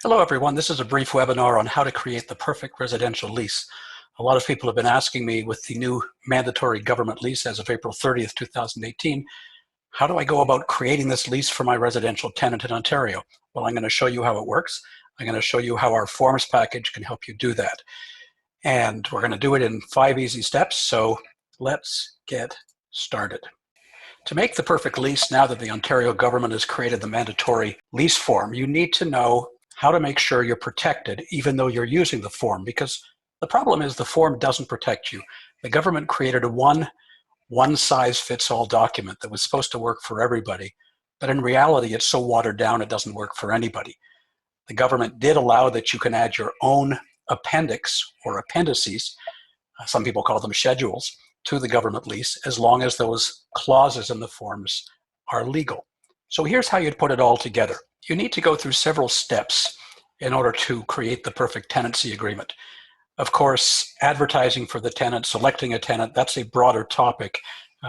Hello everyone, this is a brief webinar on how to create the perfect residential lease. A lot of people have been asking me with the new mandatory government lease as of April 30th, 2018, how do I go about creating this lease for my residential tenant in Ontario? Well, I'm going to show you how it works. I'm going to show you how our forms package can help you do that. And we're going to do it in 5 easy steps, so let's get started. To make the perfect lease, now that the Ontario government has created the mandatory lease form, you need to know how to make sure you're protected even though you're using the form, because the problem is the form doesn't protect you. The government created a one-size-fits-all document that was supposed to work for everybody, but in reality it's so watered down it doesn't work for anybody. The government did allow that you can add your own appendix or appendices, some people call them schedules, to the government lease as long as those clauses in the forms are legal. So here's how you'd put it all together. You need to go through several steps in order to create the perfect tenancy agreement. Of course, advertising for the tenant, selecting a tenant, that's a broader topic.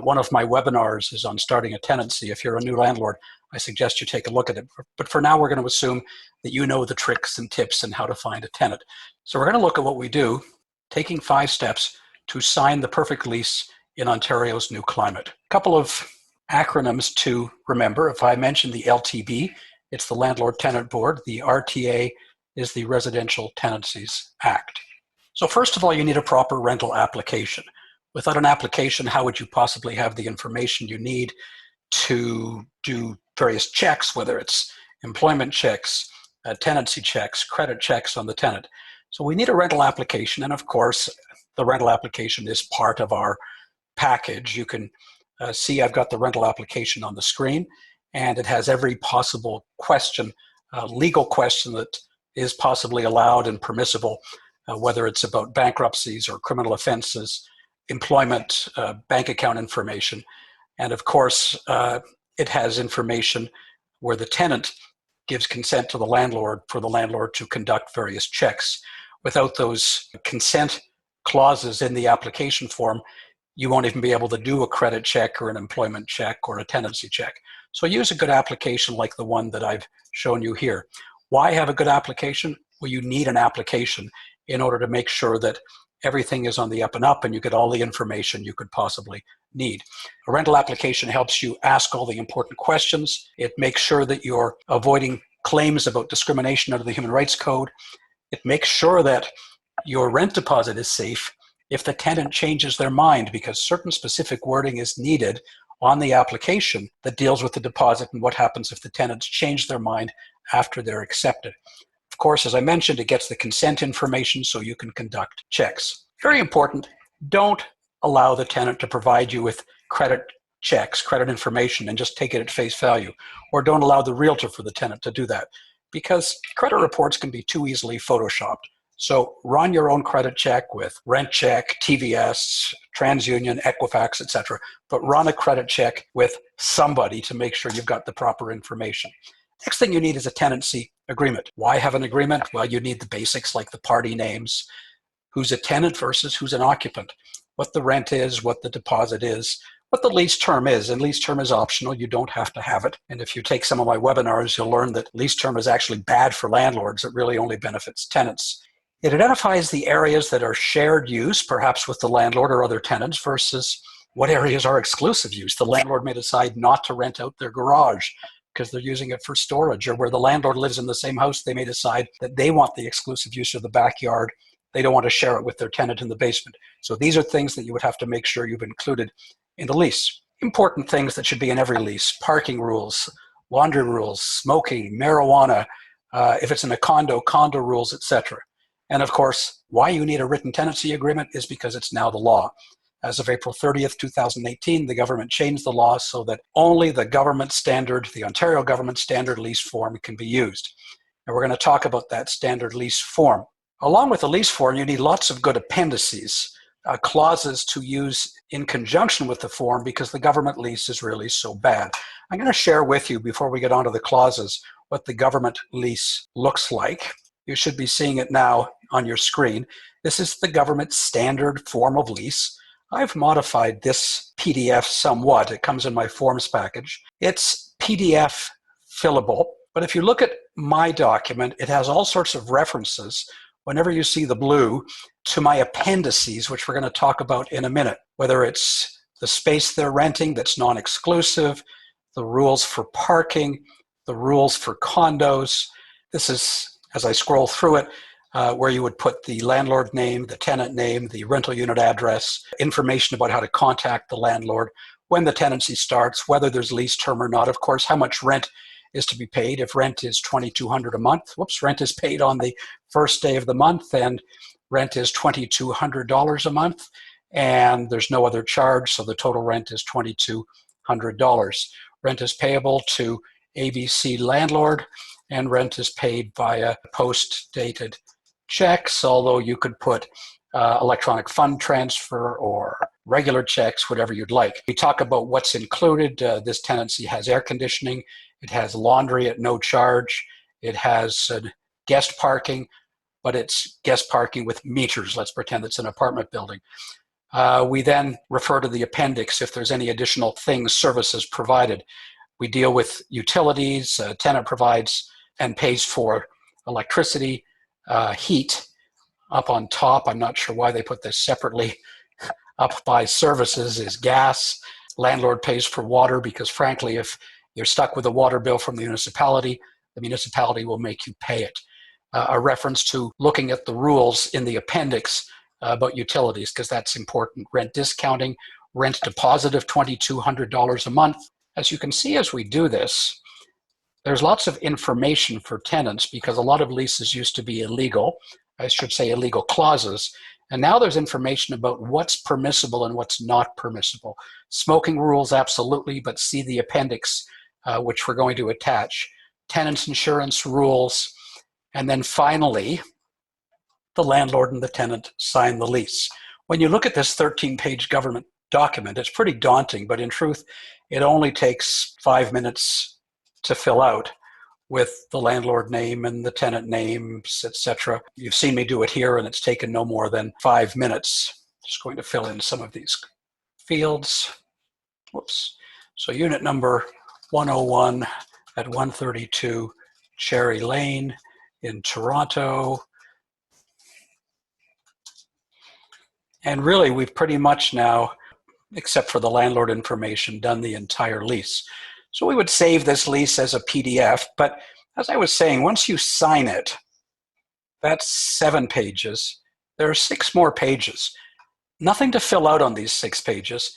One of my webinars is on starting a tenancy. If you're a new landlord, I suggest you take a look at it. But for now, we're going to assume that you know the tricks and tips and how to find a tenant. So we're going to look at what we do, taking 5 steps to sign the perfect lease in Ontario's new climate. A couple of acronyms to remember. If I mention the LTB, it's the Landlord Tenant Board. The RTA is the Residential Tenancies Act. So first of all, you need a proper rental application. Without an application, how would you possibly have the information you need to do various checks, whether it's employment checks, tenancy checks, credit checks on the tenant? So we need a rental application, and of course, the rental application is part of our package. You can see I've got the rental application on the screen, and it has every possible question, legal question that is possibly allowed and permissible, whether it's about bankruptcies or criminal offenses, employment, bank account information. And of course, it has information where the tenant gives consent to the landlord for the landlord to conduct various checks. Without those consent clauses in the application form, you won't even be able to do a credit check or an employment check or a tenancy check. So use a good application like the one that I've shown you here. Why have a good application? Well, you need an application in order to make sure that everything is on the up and up and you get all the information you could possibly need. A rental application helps you ask all the important questions. It makes sure that you're avoiding claims about discrimination under the Human Rights Code. It makes sure that your rent deposit is safe if the tenant changes their mind, because certain specific wording is needed on the application that deals with the deposit and what happens if the tenants change their mind after they're accepted. Of course, as I mentioned, it gets the consent information so you can conduct checks. Very important, don't allow the tenant to provide you with credit checks, credit information, and just take it at face value. Or don't allow the realtor for the tenant to do that, because credit reports can be too easily photoshopped. So run your own credit check with Rent Check, TVS, TransUnion, Equifax, etc. But run a credit check with somebody to make sure you've got the proper information. Next thing you need is a tenancy agreement. Why have an agreement? Well, you need the basics like the party names, who's a tenant versus who's an occupant, what the rent is, what the deposit is, what the lease term is. And lease term is optional. You don't have to have it. And if you take some of my webinars, you'll learn that lease term is actually bad for landlords. It really only benefits tenants. It identifies the areas that are shared use, perhaps with the landlord or other tenants, versus what areas are exclusive use. The landlord may decide not to rent out their garage because they're using it for storage, or where the landlord lives in the same house, they may decide that they want the exclusive use of the backyard. They don't want to share it with their tenant in the basement. So these are things that you would have to make sure you've included in the lease. Important things that should be in every lease: parking rules, laundry rules, smoking, marijuana, if it's in a condo rules, etc. And of course, why you need a written tenancy agreement is because it's now the law. As of April 30th, 2018, the government changed the law so that only the government standard, the Ontario government standard lease form can be used. And we're going to talk about that standard lease form. Along with the lease form, you need lots of good appendices, clauses to use in conjunction with the form, because the government lease is really so bad. I'm going to share with you, before we get onto the clauses, what the government lease looks like. You should be seeing it now on your screen. This is the government standard form of lease. I've modified this PDF somewhat. It comes in my forms package. It's PDF fillable. But if you look at my document, it has all sorts of references, whenever you see the blue, to my appendices, which we're going to talk about in a minute, whether it's the space they're renting that's non-exclusive, the rules for parking, the rules for condos. This is, as I scroll through it, where you would put the landlord name, the tenant name, the rental unit address, information about how to contact the landlord, when the tenancy starts, whether there's lease term or not, of course, how much rent is to be paid. If rent is $2,200 a month, rent is paid on the first day of the month, and rent is $2,200 a month, and there's no other charge, so the total rent is $2,200. Rent is payable to ABC landlord, and rent is paid via post-dated checks, although you could put electronic fund transfer or regular checks, whatever you'd like. We talk about what's included. This tenancy has air conditioning. It has laundry at no charge. It has guest parking, but it's guest parking with meters. Let's pretend it's an apartment building. We then refer to the appendix if there's any additional things, services provided. We deal with utilities. Tenant provides and pays for electricity, heat. Up on top, I'm not sure why they put this separately, up by services is gas. Landlord pays for water because, frankly, if you're stuck with a water bill from the municipality will make you pay it. A reference to looking at the rules in the appendix about utilities, because that's important. Rent discounting, rent deposit of $2,200 a month. As you can see as we do this, there's lots of information for tenants because a lot of leases used to be illegal. I should say illegal clauses. And now there's information about what's permissible and what's not permissible. Smoking rules, absolutely, but see the appendix, which we're going to attach. Tenants insurance rules. And then finally, the landlord and the tenant sign the lease. When you look at this 13-page government document, it's pretty daunting, but in truth, it only takes 5 minutes to fill out with the landlord name and the tenant names, etc. You've seen me do it here, and it's taken no more than 5 minutes. Just going to fill in some of these fields. Whoops. So unit number 101 at 132 Cherry Lane in Toronto. And really, we've pretty much now, except for the landlord information, done the entire lease. So we would save this lease as a PDF, but as I was saying, once you sign it, that's 7 pages. There are 6 more pages. Nothing to fill out on these 6 pages,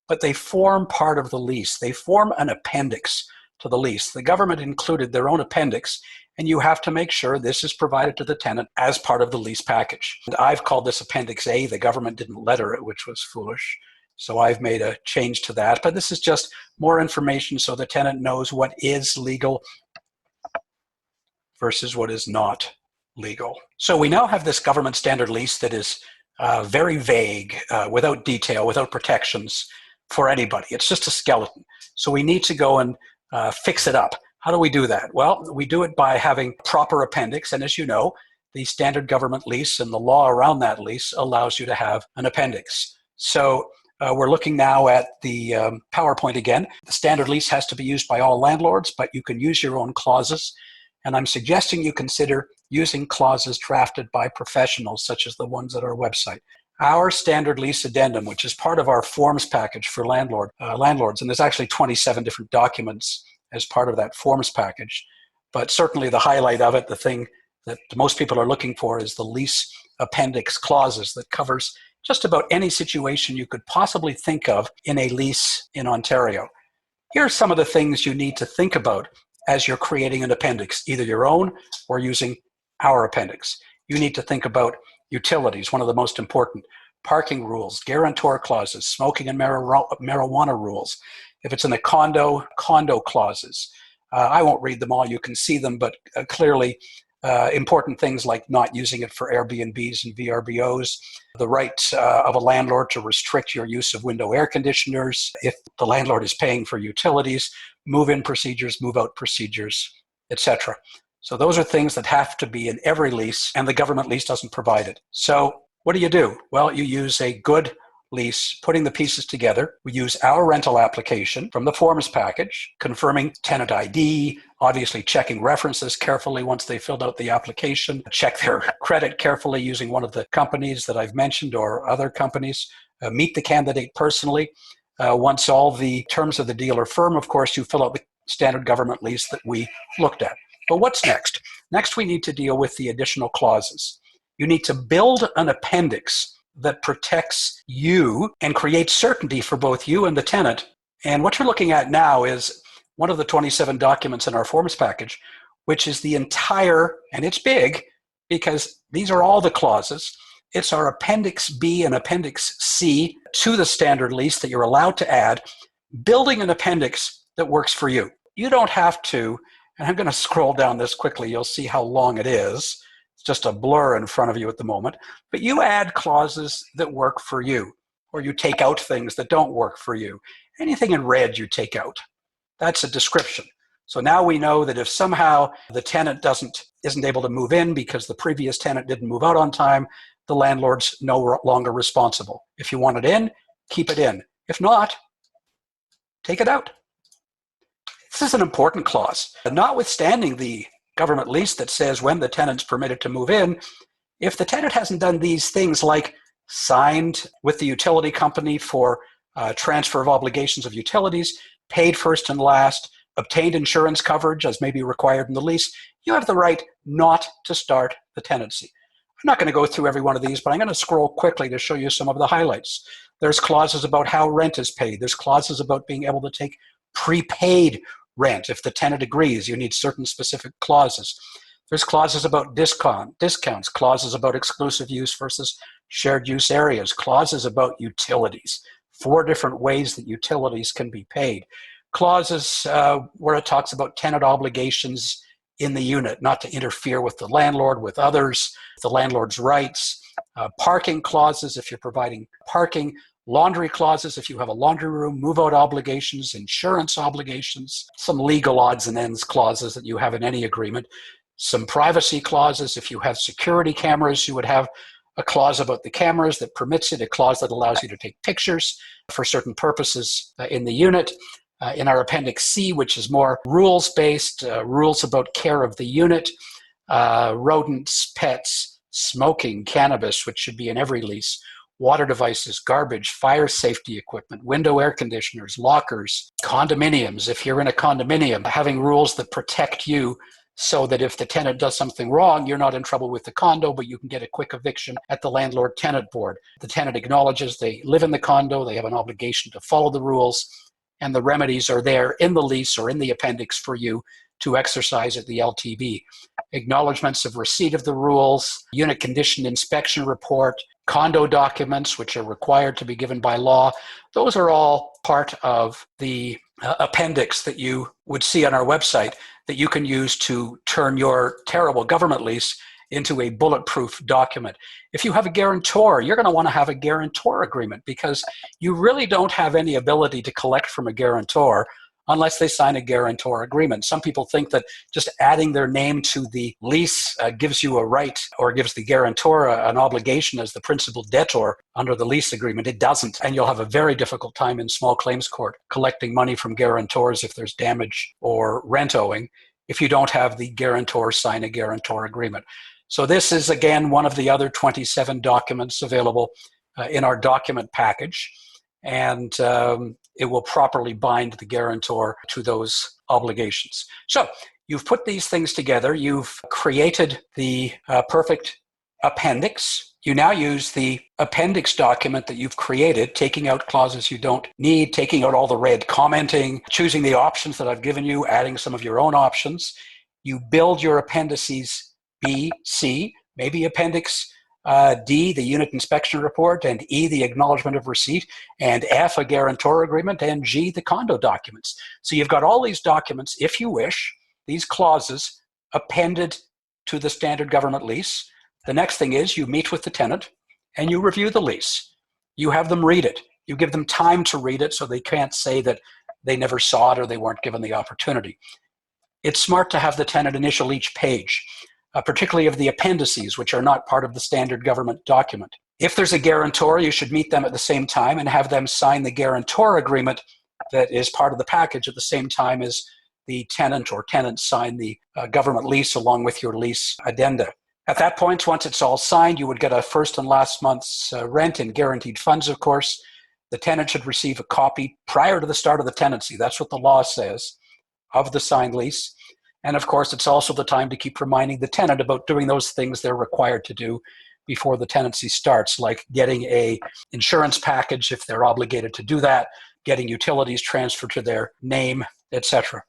but they form part of the lease. They form an appendix to the lease. The government included their own appendix, and you have to make sure this is provided to the tenant as part of the lease package. And I've called this Appendix A. The government didn't letter it, which was foolish. So I've made a change to that. But this is just more information so the tenant knows what is legal versus what is not legal. So we now have this government standard lease that is very vague, without detail, without protections for anybody. It's just a skeleton. So we need to go and fix it up. How do we do that? Well, we do it by having proper appendix. And as you know, the standard government lease and the law around that lease allows you to have an appendix. So we're looking now at the PowerPoint again. The standard lease has to be used by all landlords, but you can use your own clauses. And I'm suggesting you consider using clauses drafted by professionals, such as the ones at our website. Our standard lease addendum, which is part of our forms package for landlords, and there's actually 27 different documents as part of that forms package. But certainly the highlight of it, the thing that most people are looking for, is the lease appendix clauses that covers just about any situation you could possibly think of in a lease in Ontario. Here are some of the things you need to think about as you're creating an appendix, either your own or using our appendix. You need to think about utilities, one of the most important, parking rules, guarantor clauses, smoking and marijuana rules. If it's in a condo clauses. I won't read them all, you can see them, but clearly important things like not using it for Airbnbs and VRBOs, the right of a landlord to restrict your use of window air conditioners, if the landlord is paying for utilities, move-in procedures, move-out procedures, etc. So those are things that have to be in every lease, and the government lease doesn't provide it. So what do? Well, you use a good lease, putting the pieces together. We use our rental application from the forms package, confirming tenant ID, obviously checking references carefully once they filled out the application, check their credit carefully using one of the companies that I've mentioned or other companies, meet the candidate personally. Once all the terms of the deal are firm, of course, you fill out the standard government lease that we looked at. But what's next? Next, we need to deal with the additional clauses. You need to build an appendix that protects you and creates certainty for both you and the tenant. And what you're looking at now is one of the 27 documents in our forms package, which is the entire, and it's big because these are all the clauses. It's our Appendix B and Appendix C to the standard lease that you're allowed to add, building an appendix that works for you. You don't have to, and I'm going to scroll down this quickly. You'll see how long it is. It's just a blur in front of you at the moment. But you add clauses that work for you, or you take out things that don't work for you. Anything in red you take out. That's a description. So now we know that if somehow the tenant isn't able to move in because the previous tenant didn't move out on time, the landlord's no longer responsible. If you want it in, keep it in. If not, take it out. This is an important clause. Notwithstanding the government lease that says when the tenant's permitted to move in, if the tenant hasn't done these things like signed with the utility company for transfer of obligations of utilities, paid first and last, obtained insurance coverage as may be required in the lease, you have the right not to start the tenancy. I'm not going to go through every one of these, but I'm going to scroll quickly to show you some of the highlights. There's clauses about how rent is paid. There's clauses about being able to take prepaid rent. If the tenant agrees, you need certain specific clauses. There's clauses about discounts, clauses about exclusive use versus shared use areas, clauses about utilities, 4 different ways that utilities can be paid. Clauses where it talks about tenant obligations in the unit, not to interfere with the landlord, with others, the landlord's rights, parking clauses if you're providing parking, laundry clauses if you have a laundry room, move-out obligations, insurance obligations, some legal odds and ends clauses that you have in any agreement, some privacy clauses. If you have security cameras, you would have a clause about the cameras that permits it, a clause that allows you to take pictures for certain purposes in the unit. In our Appendix C, which is more rules-based, rules about care of the unit, rodents, pets, smoking, cannabis, which should be in every lease, water devices, garbage, fire safety equipment, window air conditioners, lockers, condominiums. If you're in a condominium, having rules that protect you so that if the tenant does something wrong, you're not in trouble with the condo, but you can get a quick eviction at the Landlord Tenant Board. The tenant acknowledges they live in the condo, they have an obligation to follow the rules, and the remedies are there in the lease or in the appendix for you to exercise at the LTB. Acknowledgements of receipt of the rules, unit condition inspection report, condo documents, which are required to be given by law. Those are all part of the appendix that you would see on our website that you can use to turn your terrible government lease into a bulletproof document. If you have a guarantor, you're going to want to have a guarantor agreement because you really don't have any ability to collect from a guarantor unless they sign a guarantor agreement. Some people think that just adding their name to the lease gives you a right or gives the guarantor an obligation as the principal debtor under the lease agreement. It doesn't, and you'll have a very difficult time in small claims court collecting money from guarantors if there's damage or rent owing if you don't have the guarantor sign a guarantor agreement. So this is, again, one of the other 27 documents available in our document package, and it will properly bind the guarantor to those obligations. So you've put these things together. You've created the perfect appendix. You now use the appendix document that you've created, taking out clauses you don't need, taking out all the red commenting, choosing the options that I've given you, adding some of your own options. You build your appendices B, C, maybe Appendix D, the unit inspection report, and E, the acknowledgement of receipt, and F, a guarantor agreement, and G, the condo documents. So you've got all these documents, if you wish, these clauses appended to the standard government lease. The next thing is you meet with the tenant and you review the lease. You have them read it. You give them time to read it so they can't say that they never saw it or they weren't given the opportunity. It's smart to have the tenant initial each page, particularly of the appendices, which are not part of the standard government document. If there's a guarantor, you should meet them at the same time and have them sign the guarantor agreement that is part of the package at the same time as the tenant or tenants sign the government lease along with your lease addenda. At that point, once it's all signed, you would get a first and last month's rent in guaranteed funds, of course. The tenant should receive a copy prior to the start of the tenancy. That's what the law says, of the signed lease. And of course, it's also the time to keep reminding the tenant about doing those things they're required to do before the tenancy starts, like getting a insurance package if they're obligated to do that, getting utilities transferred to their name, etc.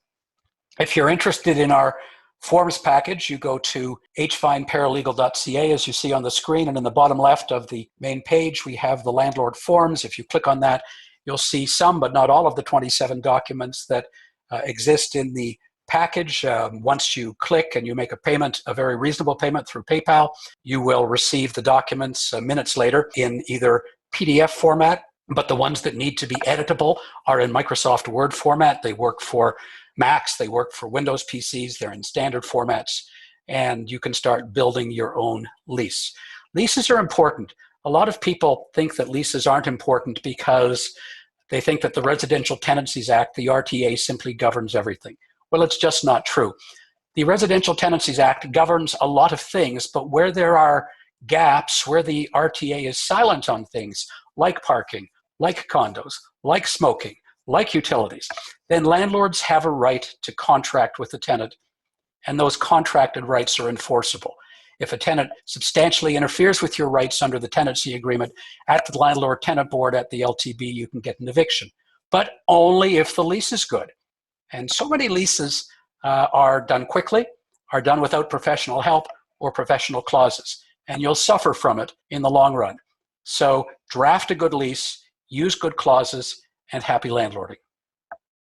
If you're interested in our forms package, you go to hfineparalegal.ca, as you see on the screen, and in the bottom left of the main page, we have the landlord forms. If you click on that, you'll see some, but not all of the 27 documents that exist in the package. Once you click and you make a payment, a very reasonable payment through PayPal, you will receive the documents minutes later in either PDF format, but the ones that need to be editable are in Microsoft Word format. They work for Macs, they work for Windows PCs, they're in standard formats, and you can start building your own lease. Leases are important. A lot of people think that leases aren't important because they think that the Residential Tenancies Act, the RTA, simply governs everything. Well, it's just not true. The Residential Tenancies Act governs a lot of things, but where there are gaps, where the RTA is silent on things, like parking, like condos, like smoking, like utilities, then landlords have a right to contract with the tenant, and those contracted rights are enforceable. If a tenant substantially interferes with your rights under the tenancy agreement at the Landlord Tenant Board at the LTB, you can get an eviction, but only if the lease is good. And so many leases are done quickly, are done without professional help or professional clauses, and you'll suffer from it in the long run. So draft a good lease, use good clauses, and happy landlording.